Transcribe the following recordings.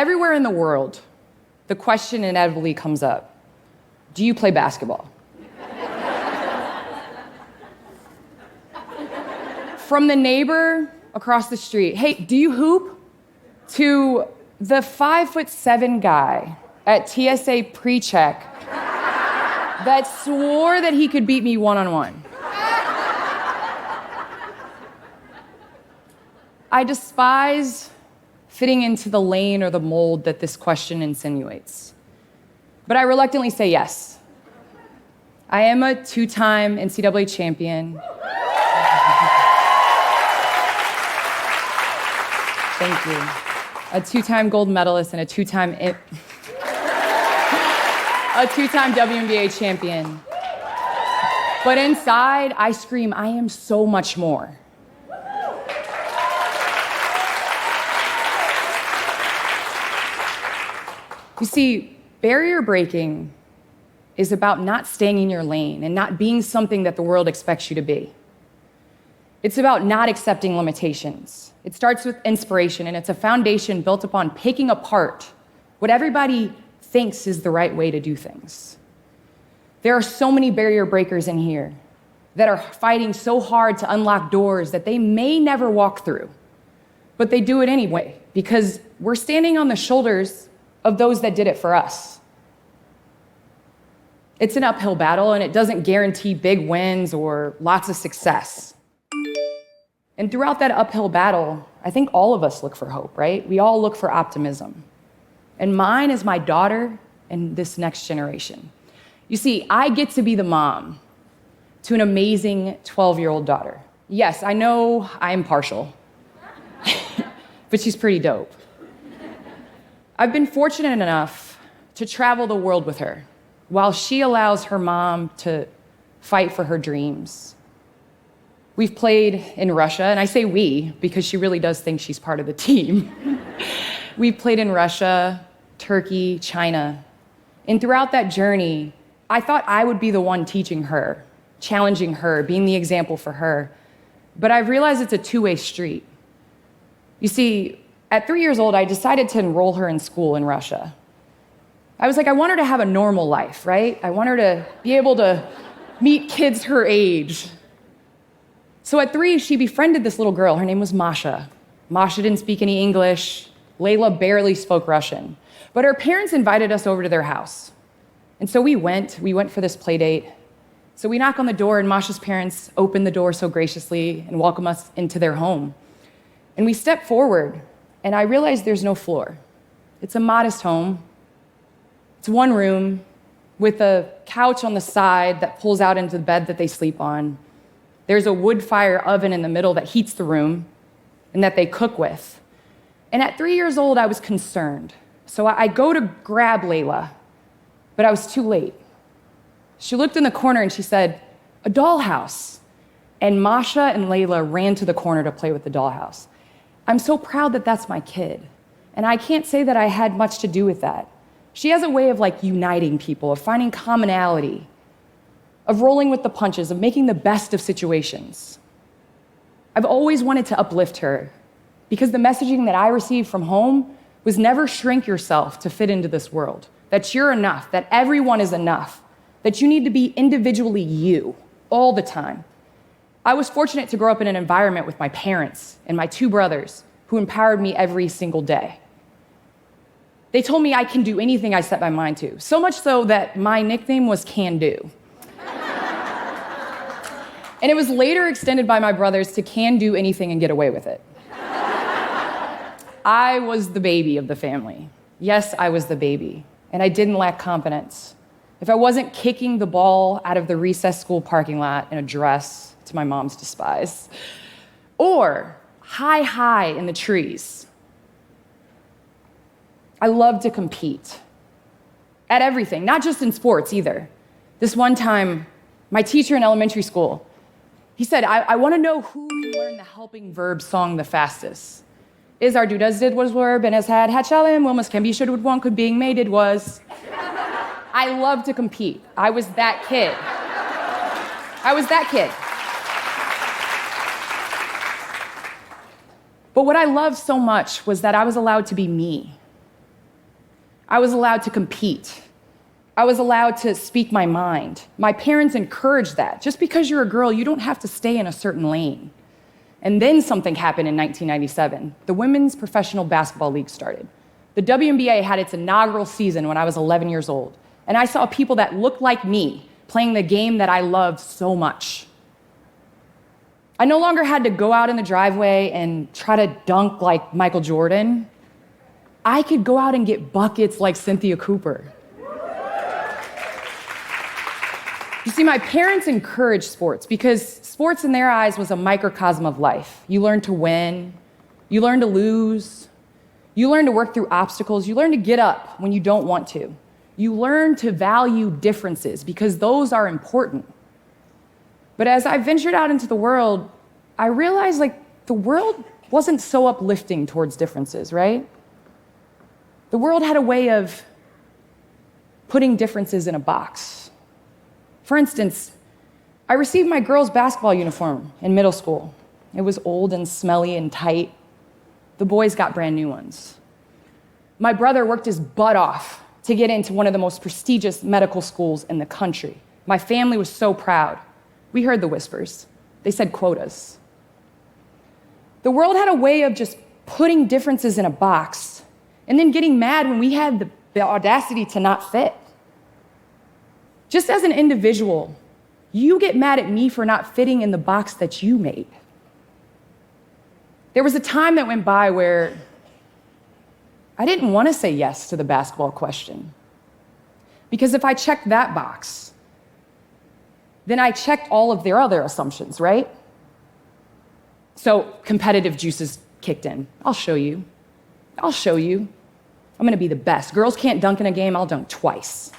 Everywhere in the world, the question inevitably comes up, do you play basketball? From the neighbor across the street, hey, do you hoop? To the 5'7" guy at TSA pre-check that swore that he could beat me one-on-one. I despise fitting into the lane or the mold that this question insinuates. But I reluctantly say yes. I am a two-time NCAA champion. Thank you. A two-time gold medalist and a two-time WNBA champion. But inside, I scream, I am so much more. You see, barrier breaking is about not staying in your lane and not being something that the world expects you to be. It's about not accepting limitations. It starts with inspiration, and it's a foundation built upon picking apart what everybody thinks is the right way to do things. There are so many barrier breakers in here that are fighting so hard to unlock doors that they may never walk through, but they do it anyway because we're standing on the shoulders of those that did it for us. It's an uphill battle, and it doesn't guarantee big wins or lots of success. And throughout that uphill battle, I think all of us look for hope, right? We all look for optimism. And mine is my daughter and this next generation. You see, I get to be the mom to an amazing 12-year-old daughter. Yes, I know I'm partial, but she's pretty dope. I've been fortunate enough to travel the world with her while she allows her mom to fight for her dreams. We've played in Russia, and I say we because she really does think she's part of the team. We've played in Russia, Turkey, China. And throughout that journey, I thought I would be the one teaching her, challenging her, being the example for her. But I've realized it's a two-way street. You see, at 3 years old, I decided to enroll her in school in Russia. I was like, I want her to have a normal life, right? I want her to be able to meet kids her age. So at 3, she befriended this little girl. Her name was Masha. Masha didn't speak any English. Layla barely spoke Russian. But her parents invited us over to their house. And so we went for this play date. So we knock on the door, and Masha's parents open the door so graciously and welcome us into their home. And we step forward, and I realize there's no floor. It's a modest home. It's one room with a couch on the side that pulls out into the bed that they sleep on. There's a wood fire oven in the middle that heats the room and that they cook with. And at 3 years old, I was concerned. So I go to grab Layla, but I was too late. She looked in the corner and she said, "A dollhouse." And Masha and Layla ran to the corner to play with the dollhouse. I'm so proud that that's my kid. And I can't say that I had much to do with that. She has a way of uniting people, of finding commonality, of rolling with the punches, of making the best of situations. I've always wanted to uplift her because the messaging that I received from home was never shrink yourself to fit into this world, that you're enough, that everyone is enough, that you need to be individually you all the time. I was fortunate to grow up in an environment with my parents and my 2 brothers who empowered me every single day. They told me I can do anything I set my mind to, so much so that my nickname was Can Do. And it was later extended by my brothers to Can Do Anything and Get Away with It. I was the baby of the family. Yes, I was the baby, and I didn't lack confidence. If I wasn't kicking the ball out of the recess school parking lot in a dress to my mom's despise, or high in the trees, I love to compete at everything, not just in sports either. This one time, my teacher in elementary school, he said, I want to know who can learn the helping verb song the fastest. Is, are, do, does, did, was, were, been, has, had, shall, am, will, must, can, be, should, would, want, could, being, made, did, was. I love to compete. I was that kid. But what I loved so much was that I was allowed to be me. I was allowed to compete. I was allowed to speak my mind. My parents encouraged that. Just because you're a girl, you don't have to stay in a certain lane. And then something happened in 1997. The Women's Professional Basketball League started. The WNBA had its inaugural season when I was 11 years old. And I saw people that looked like me playing the game that I loved so much. I no longer had to go out in the driveway and try to dunk like Michael Jordan. I could go out and get buckets like Cynthia Cooper. You see, my parents encouraged sports because sports in their eyes was a microcosm of life. You learn to win, you learn to lose, you learn to work through obstacles, you learn to get up when you don't want to. You learn to value differences because those are important. But as I ventured out into the world, I realized the world wasn't so uplifting towards differences, right? The world had a way of putting differences in a box. For instance, I received my girls' basketball uniform in middle school. It was old and smelly and tight. The boys got brand new ones. My brother worked his butt off to get into one of the most prestigious medical schools in the country. My family was so proud. We heard the whispers. They said quotas. The world had a way of just putting differences in a box and then getting mad when we had the audacity to not fit. Just as an individual, you get mad at me for not fitting in the box that you made. There was a time that went by where I didn't want to say yes to the basketball question. Because if I checked that box, then I checked all of their other assumptions, right? So competitive juices kicked in. I'll show you. I'll show you. I'm going to be the best. Girls can't dunk in a game, I'll dunk twice.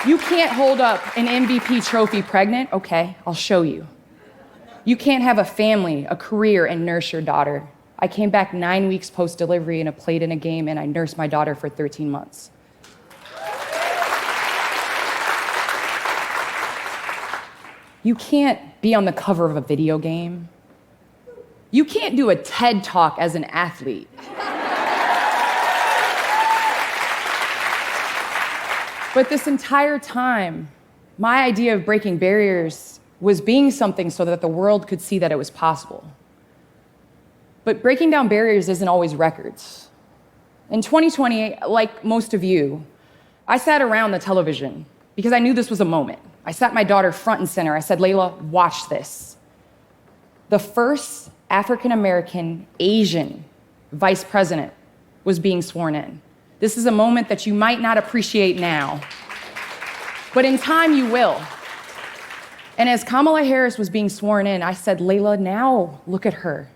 You can't hold up an MVP trophy pregnant? Okay, I'll show you. You can't have a family, a career, and nurse your daughter. I came back 9 weeks post-delivery and I played in a game and I nursed my daughter for 13 months. You can't be on the cover of a video game. You can't do a TED Talk as an athlete. But this entire time, my idea of breaking barriers was being something so that the world could see that it was possible. But breaking down barriers isn't always records. In 2020, like most of you, I sat around the television because I knew this was a moment. I sat my daughter front and center. I said, Layla, watch this. The first African-American Asian vice president was being sworn in. This is a moment that you might not appreciate now, but in time you will. And as Kamala Harris was being sworn in, I said, Layla, now look at her.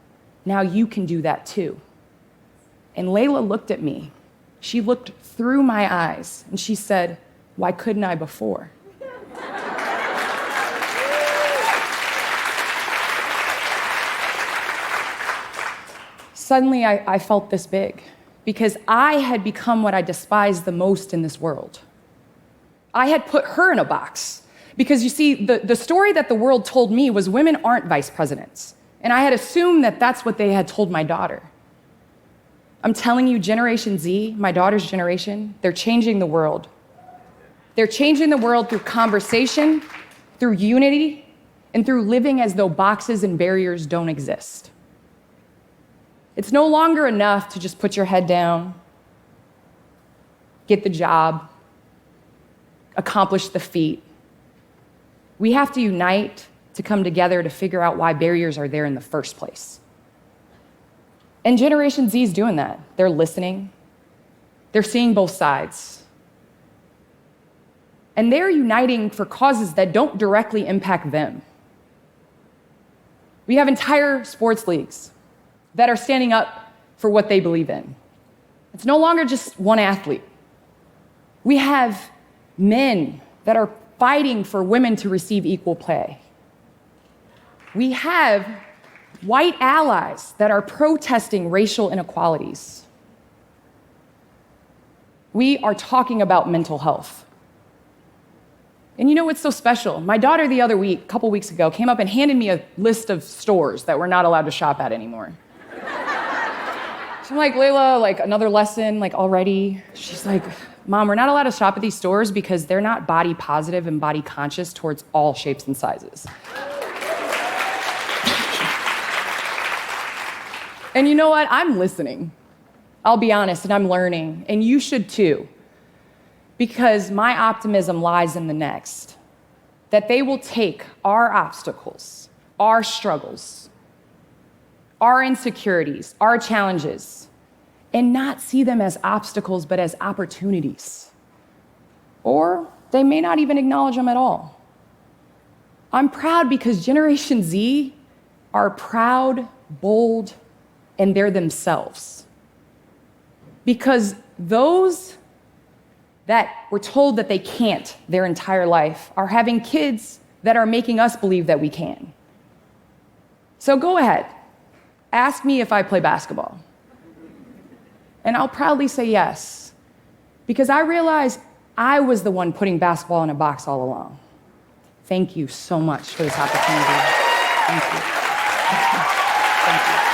Now you can do that too. And Layla looked at me. She looked through my eyes and she said, why couldn't I before? Suddenly I felt this big because I had become what I despised the most in this world. I had put her in a box because you see, the story that the world told me was women aren't vice presidents. And I had assumed that that's what they had told my daughter. I'm telling you, Generation Z, my daughter's generation, they're changing the world. They're changing the world through conversation, through unity, and through living as though boxes and barriers don't exist. It's no longer enough to just put your head down, get the job, accomplish the feat. We have to unite to come together to figure out why barriers are there in the first place. And Generation Z is doing that. They're listening. They're seeing both sides. And they're uniting for causes that don't directly impact them. We have entire sports leagues that are standing up for what they believe in. It's no longer just one athlete. We have men that are fighting for women to receive equal pay. We have white allies that are protesting racial inequalities. We are talking about mental health. And you know what's so special? My daughter the other week, a couple weeks ago, came up and handed me a list of stores that we're not allowed to shop at anymore. I'm like, Layla, like another lesson, like already? She's like, Mom, we're not allowed to shop at these stores because they're not body positive and body conscious towards all shapes and sizes. And you know what? I'm listening. I'll be honest, and I'm learning, and you should too. Because my optimism lies in the next, that they will take our obstacles, our struggles, our insecurities, our challenges, and not see them as obstacles, but as opportunities. Or they may not even acknowledge them at all. I'm proud because Generation Z are proud, bold, and they're themselves. Because those that were told that they can't their entire life are having kids that are making us believe that we can. So go ahead, ask me if I play basketball. And I'll proudly say yes, because I realize I was the one putting basketball in a box all along. Thank you so much for this opportunity. Thank you. Thank you.